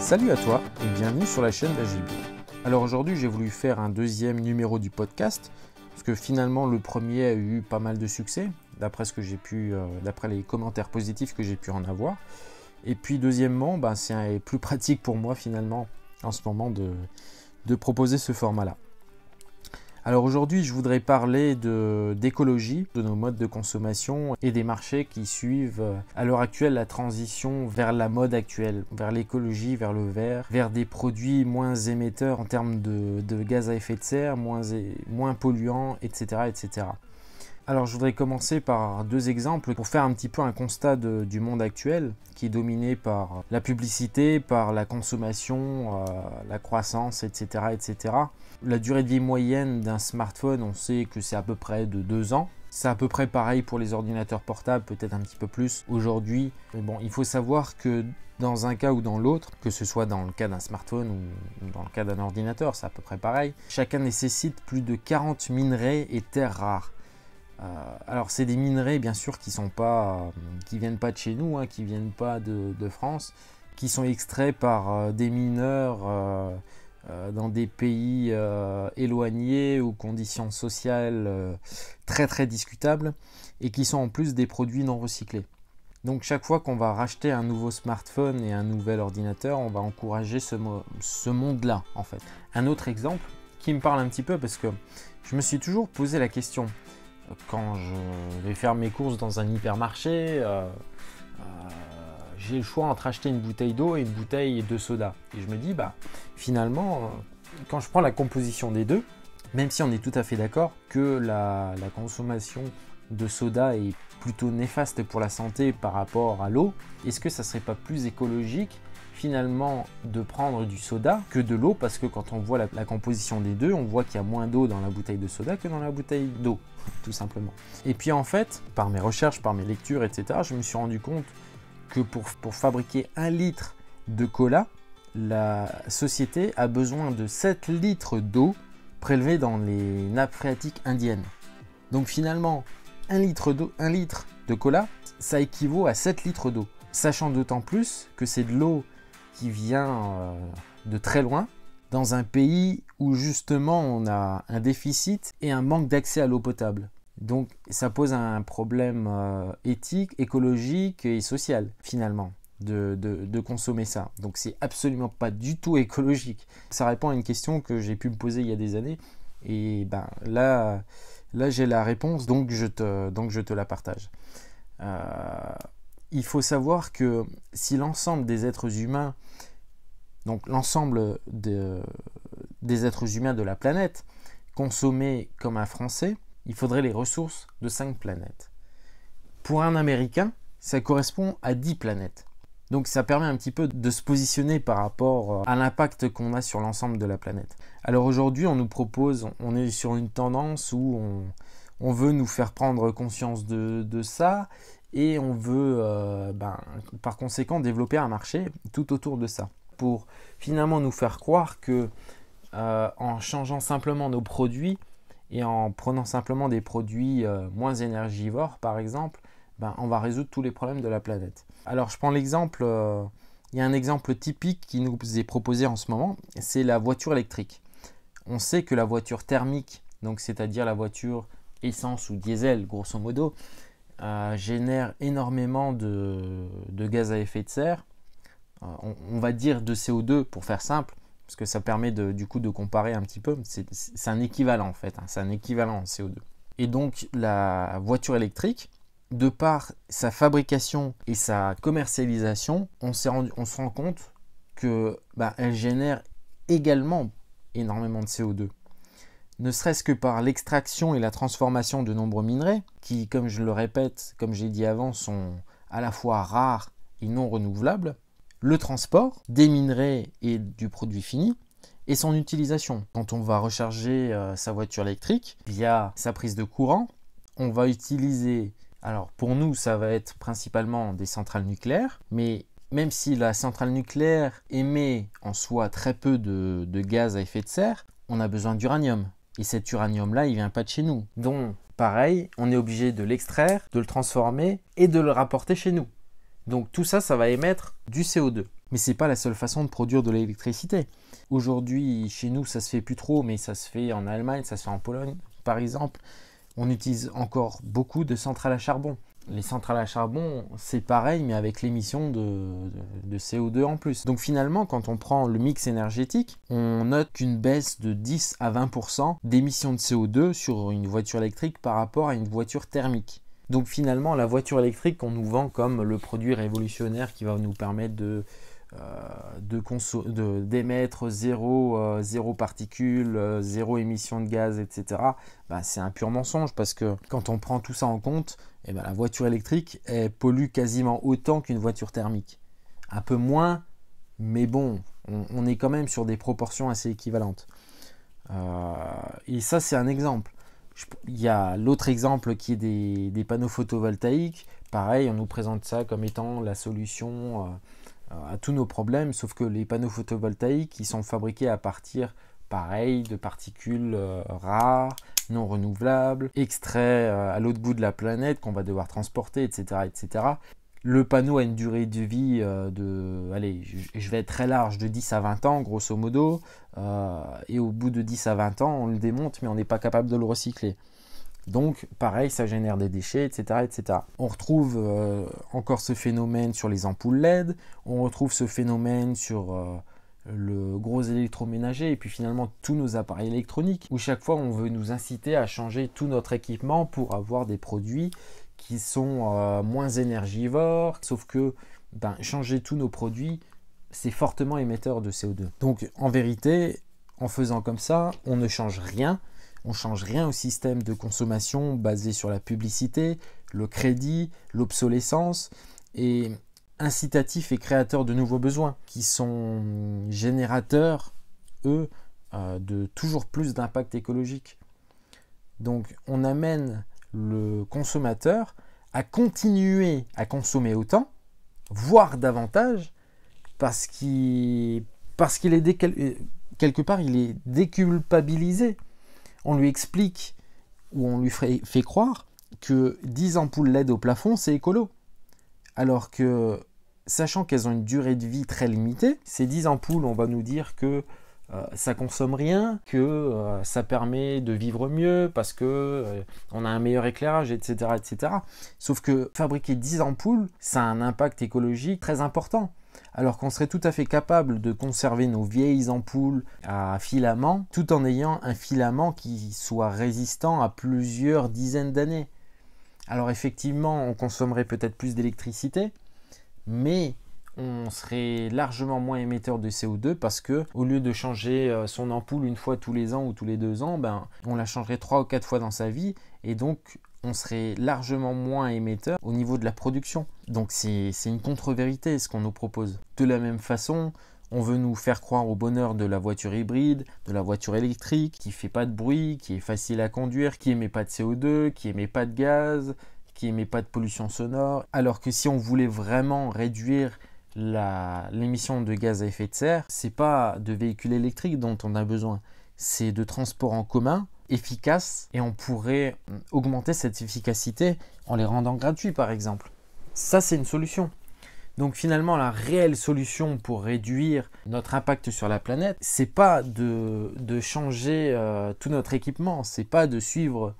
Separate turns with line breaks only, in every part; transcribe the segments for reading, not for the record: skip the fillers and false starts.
Salut à toi et bienvenue sur la chaîne d'Agibio. Alors aujourd'hui j'ai voulu faire un deuxième numéro du podcast parce que finalement le premier a eu pas mal de succès d'après ce que j'ai pu, d'après les commentaires positifs que j'ai pu en avoir. Et puis deuxièmement, c'est plus pratique pour moi finalement en ce moment de proposer ce format-là. Alors aujourd'hui, je voudrais parler d'écologie, de nos modes de consommation et des marchés qui suivent à l'heure actuelle la transition vers la mode actuelle, vers l'écologie, vers le vert, vers des produits moins émetteurs en termes de gaz à effet de serre, moins polluants, etc., etc. Alors je voudrais commencer par deux exemples pour faire un petit peu un constat du monde actuel qui est dominé par la publicité, par la consommation, la croissance, etc., etc. La durée de vie moyenne d'un smartphone, on sait que c'est à peu près de 2 ans. C'est à peu près pareil pour les ordinateurs portables, peut-être un petit peu plus aujourd'hui. Mais bon, il faut savoir que dans un cas ou dans l'autre, que ce soit dans le cas d'un smartphone ou dans le cas d'un ordinateur, c'est à peu près pareil, chacun nécessite plus de 40 minerais et terres rares. Alors c'est des minerais bien sûr qui viennent pas de chez nous, qui viennent pas de France, qui sont extraits par des mineurs dans des pays éloignés aux conditions sociales très très discutables et qui sont en plus des produits non recyclés. Donc chaque fois qu'on va racheter un nouveau smartphone et un nouvel ordinateur, on va encourager ce monde-là en fait. Un autre exemple qui me parle un petit peu parce que je me suis toujours posé la question. Quand je vais faire mes courses dans un hypermarché, j'ai le choix entre acheter une bouteille d'eau et une bouteille de soda. Et je me dis, finalement, quand je prends la composition des deux, même si on est tout à fait d'accord que la consommation de soda est plutôt néfaste pour la santé par rapport à l'eau, est-ce que ça ne serait pas plus écologique finalement de prendre du soda que de l'eau, parce que quand on voit la composition des deux, on voit qu'il y a moins d'eau dans la bouteille de soda que dans la bouteille d'eau, tout simplement. Et puis en fait, par mes recherches, par mes lectures, etc., je me suis rendu compte que pour fabriquer 1 litre de cola, la société a besoin de 7 litres d'eau prélevée dans les nappes phréatiques indiennes. Donc finalement, 1 litre de cola, ça équivaut à 7 litres d'eau. Sachant d'autant plus que c'est de l'eau qui vient de très loin, dans un pays où justement on a un déficit et un manque d'accès à l'eau potable. Donc ça pose un problème éthique, écologique et social finalement de consommer ça. Donc c'est absolument pas du tout écologique. Ça répond à une question que j'ai pu me poser il y a des années et là j'ai la réponse, donc je te la partage. Il faut savoir que si l'ensemble des êtres humains, donc l'ensemble des êtres humains de la planète, consommaient comme un Français, il faudrait les ressources de 5 planètes. Pour un Américain, ça correspond à 10 planètes. Donc ça permet un petit peu de se positionner par rapport à l'impact qu'on a sur l'ensemble de la planète. Alors aujourd'hui, on est sur une tendance où on veut nous faire prendre conscience de ça, et on veut par conséquent développer un marché tout autour de ça pour finalement nous faire croire que en changeant simplement nos produits et en prenant simplement des produits moins énergivores par exemple, on va résoudre tous les problèmes de la planète. Alors je prends l'exemple, il y a un exemple typique qui nous est proposé en ce moment, c'est la voiture électrique. On sait que la voiture thermique, donc c'est-à-dire la voiture essence ou diesel grosso modo, génère énormément de gaz à effet de serre, on va dire de CO2 pour faire simple, parce que ça permet du coup de comparer un petit peu, c'est un équivalent en fait, c'est un équivalent en CO2. Et donc la voiture électrique, de par sa fabrication et sa commercialisation, on se rend compte que elle génère également énormément de CO2. Ne serait-ce que par l'extraction et la transformation de nombreux minerais, qui, comme je le répète, comme j'ai dit avant, sont à la fois rares et non renouvelables, le transport des minerais et du produit fini, et son utilisation. Quand on va recharger sa voiture électrique via sa prise de courant, on va utiliser, alors pour nous ça va être principalement des centrales nucléaires, mais même si la centrale nucléaire émet en soi très peu de gaz à effet de serre, on a besoin d'uranium. Et cet uranium-là, il ne vient pas de chez nous. Donc, pareil, on est obligé de l'extraire, de le transformer et de le rapporter chez nous. Donc tout ça, ça va émettre du CO2. Mais c'est pas la seule façon de produire de l'électricité. Aujourd'hui, chez nous, ça se fait plus trop, mais ça se fait en Allemagne, ça se fait en Pologne, par exemple. On utilise encore beaucoup de centrales à charbon. Les centrales à charbon, c'est pareil, mais avec l'émission de CO2 en plus. Donc finalement, quand on prend le mix énergétique, on note qu'une baisse de 10 à 20% d'émissions de CO2 sur une voiture électrique par rapport à une voiture thermique. Donc finalement, la voiture électrique, on nous vend comme le produit révolutionnaire qui va nous permettre d'émettre zéro particules, zéro émission de gaz, etc. C'est un pur mensonge parce que quand on prend tout ça en compte, la voiture électrique elle pollue quasiment autant qu'une voiture thermique. Un peu moins, mais bon, on est quand même sur des proportions assez équivalentes. Et ça, c'est un exemple. Il y a l'autre exemple qui est des panneaux photovoltaïques. Pareil, on nous présente ça comme étant la solution à tous nos problèmes, sauf que les panneaux photovoltaïques, ils sont fabriqués à partir, pareil, de particules rares, non renouvelables, extraits à l'autre bout de la planète qu'on va devoir transporter, etc., etc. Le panneau a une durée de vie je vais être très large, de 10 à 20 ans, grosso modo. Et au bout de 10 à 20 ans, on le démonte, mais on n'est pas capable de le recycler. Donc, pareil, ça génère des déchets, etc. etc. On retrouve encore ce phénomène sur les ampoules LED. On retrouve ce phénomène sur le gros électroménager et puis finalement tous nos appareils électroniques, où chaque fois, on veut nous inciter à changer tout notre équipement pour avoir des produits qui sont moins énergivores, sauf que changer tous nos produits, c'est fortement émetteur de CO2. Donc en vérité, en faisant comme ça, on ne change rien. On ne change rien au système de consommation basé sur la publicité, le crédit, l'obsolescence et incitatif et créateur de nouveaux besoins qui sont générateurs, eux, de toujours plus d'impact écologique. Donc on amène le consommateur à continuer à consommer autant, voire davantage, parce qu'il est quelque part il est déculpabilisé. On lui explique ou on lui fait croire que 10 ampoules LED au plafond c'est écolo, alors que sachant qu'elles ont une durée de vie très limitée, ces 10 ampoules on va nous dire que ça consomme rien, que ça permet de vivre mieux parce que on a un meilleur éclairage, etc., etc. Sauf que fabriquer 10 ampoules, ça a un impact écologique très important. Alors qu'on serait tout à fait capable de conserver nos vieilles ampoules à filament, tout en ayant un filament qui soit résistant à plusieurs dizaines d'années. Alors effectivement, on consommerait peut-être plus d'électricité, mais on serait largement moins émetteur de CO2 parce que au lieu de changer son ampoule une fois tous les ans ou tous les 2 ans, on la changerait 3 ou 4 fois dans sa vie et donc on serait largement moins émetteur au niveau de la production. Donc c'est une contre-vérité ce qu'on nous propose. De la même façon, on veut nous faire croire au bonheur de la voiture hybride, de la voiture électrique, qui ne fait pas de bruit, qui est facile à conduire, qui n'émet pas de CO2, qui n'émet pas de gaz, qui n'émet pas de pollution sonore. Alors que si on voulait vraiment réduire l'émission de gaz à effet de serre, c'est pas de véhicules électriques dont on a besoin, c'est de transports en commun efficaces et on pourrait augmenter cette efficacité en les rendant gratuits par exemple. Ça c'est une solution. Donc finalement la réelle solution pour réduire notre impact sur la planète, c'est pas de changer tout notre équipement, c'est pas de suivre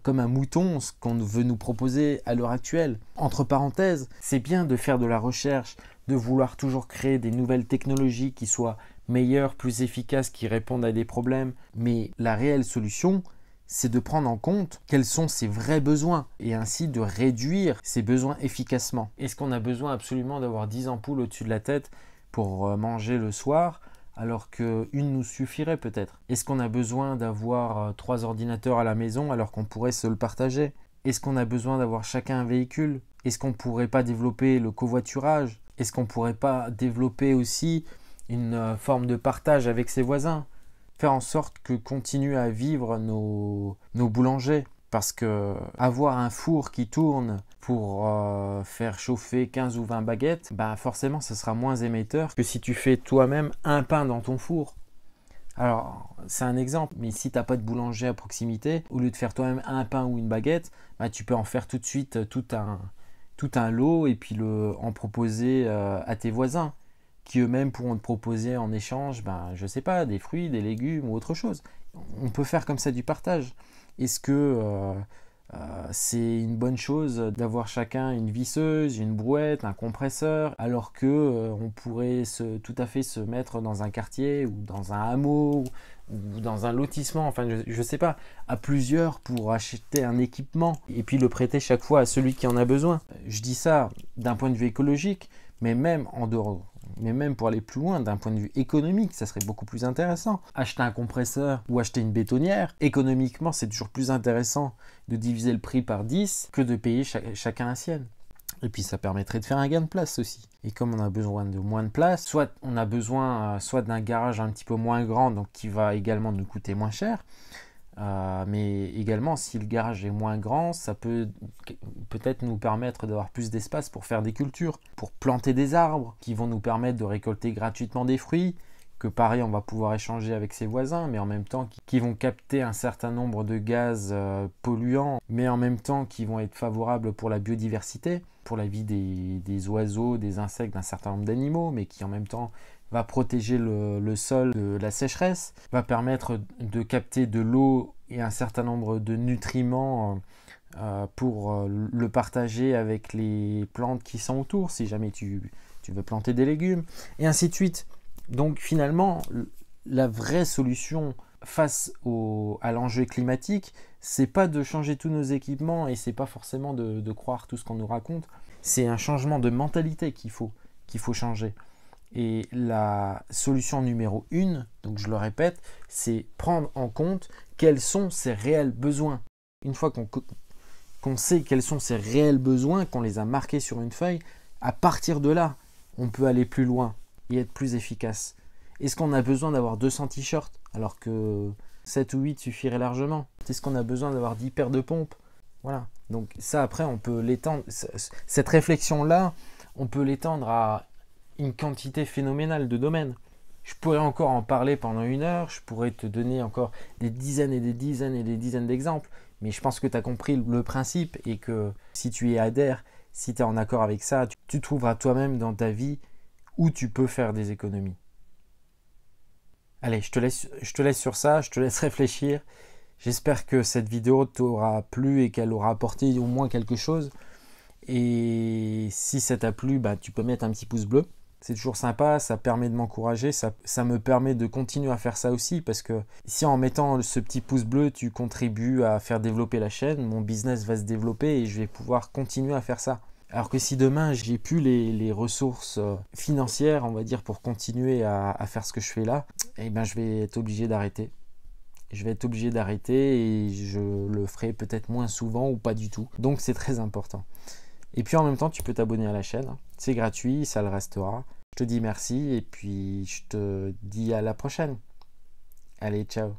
comme un mouton ce qu'on veut nous proposer à l'heure actuelle. Entre parenthèses, c'est bien de faire de la recherche, de vouloir toujours créer des nouvelles technologies qui soient meilleures, plus efficaces, qui répondent à des problèmes, mais la réelle solution, c'est de prendre en compte quels sont ses vrais besoins et ainsi de réduire ces besoins efficacement. Est-ce qu'on a besoin absolument d'avoir 10 ampoules au-dessus de la tête pour manger le soir alors qu'une nous suffirait peut-être? Est-ce qu'on a besoin d'avoir 3 ordinateurs à la maison alors qu'on pourrait se le partager? Est-ce qu'on a besoin d'avoir chacun un véhicule? Est-ce qu'on ne pourrait pas développer le covoiturage? Est-ce qu'on ne pourrait pas développer aussi une forme de partage avec ses voisins? Faire en sorte que continuent à vivre nos boulangers. Parce que avoir un four qui tourne pour faire chauffer 15 ou 20 baguettes, forcément ça sera moins émetteur que si tu fais toi-même un pain dans ton four. Alors c'est un exemple, mais si tu n'as pas de boulanger à proximité, au lieu de faire toi-même un pain ou une baguette, tu peux en faire tout de suite tout un lot et puis en proposer à tes voisins. qui eux-mêmes pourront te proposer en échange, je sais pas, des fruits, des légumes ou autre chose. On peut faire comme ça du partage. Est-ce que c'est une bonne chose d'avoir chacun une visseuse, une brouette, un compresseur, alors que on pourrait tout à fait se mettre dans un quartier ou dans un hameau ou dans un lotissement, enfin je sais pas, à plusieurs pour acheter un équipement et puis le prêter chaque fois à celui qui en a besoin. Je dis ça d'un point de vue écologique, mais même en dehors. Mais même pour aller plus loin, d'un point de vue économique, ça serait beaucoup plus intéressant. Acheter un compresseur ou acheter une bétonnière, économiquement, c'est toujours plus intéressant de diviser le prix par 10 que de payer chacun la sienne. Et puis ça permettrait de faire un gain de place aussi. Et comme on a besoin de moins de place, soit on a besoin soit d'un garage un petit peu moins grand, donc qui va également nous coûter moins cher, mais également si le garage est moins grand, ça peut peut-être nous permettre d'avoir plus d'espace pour faire des cultures, pour planter des arbres qui vont nous permettre de récolter gratuitement des fruits, que pareil on va pouvoir échanger avec ses voisins, mais en même temps qui vont capter un certain nombre de gaz polluants, mais en même temps qui vont être favorables pour la biodiversité, pour la vie des oiseaux, des insectes, d'un certain nombre d'animaux, mais qui en même temps va protéger le sol de la sécheresse, va permettre de capter de l'eau et un certain nombre de nutriments pour le partager avec les plantes qui sont autour, si jamais tu veux planter des légumes, et ainsi de suite. Donc finalement, la vraie solution face à l'enjeu climatique, c'est pas de changer tous nos équipements et c'est pas forcément de croire tout ce qu'on nous raconte, c'est un changement de mentalité qu'il faut changer. Et la solution numéro 1, donc je le répète, c'est prendre en compte quels sont ses réels besoins. Une fois qu'on sait quels sont ses réels besoins, qu'on les a marqués sur une feuille, à partir de là, on peut aller plus loin et être plus efficace. Est-ce qu'on a besoin d'avoir 200 t-shirts alors que 7 ou 8 suffirait largement? Est-ce qu'on a besoin d'avoir 10 paires de pompes? Voilà. Donc ça, après, on peut l'étendre. Cette réflexion-là, on peut l'étendre à une quantité phénoménale de domaines. Je pourrais encore en parler pendant 1 heure, je pourrais te donner encore des dizaines et des dizaines et des dizaines d'exemples, mais je pense que tu as compris le principe et que si tu y adhères, si tu es en accord avec ça, tu trouveras toi-même dans ta vie où tu peux faire des économies. Allez, je te laisse sur ça, je te laisse réfléchir. J'espère que cette vidéo t'aura plu et qu'elle aura apporté au moins quelque chose. Et si ça t'a plu, tu peux mettre un petit pouce bleu. C'est toujours sympa, ça permet de m'encourager, ça me permet de continuer à faire ça aussi parce que si en mettant ce petit pouce bleu, tu contribues à faire développer la chaîne, mon business va se développer et je vais pouvoir continuer à faire ça. Alors que si demain, j'ai plus les ressources financières, on va dire, pour continuer à faire ce que je fais là, je vais être obligé d'arrêter. Je vais être obligé d'arrêter et je le ferai peut-être moins souvent ou pas du tout. Donc c'est très important. Et puis en même temps, tu peux t'abonner à la chaîne. C'est gratuit, ça le restera. Je te dis merci et puis je te dis à la prochaine. Allez, ciao.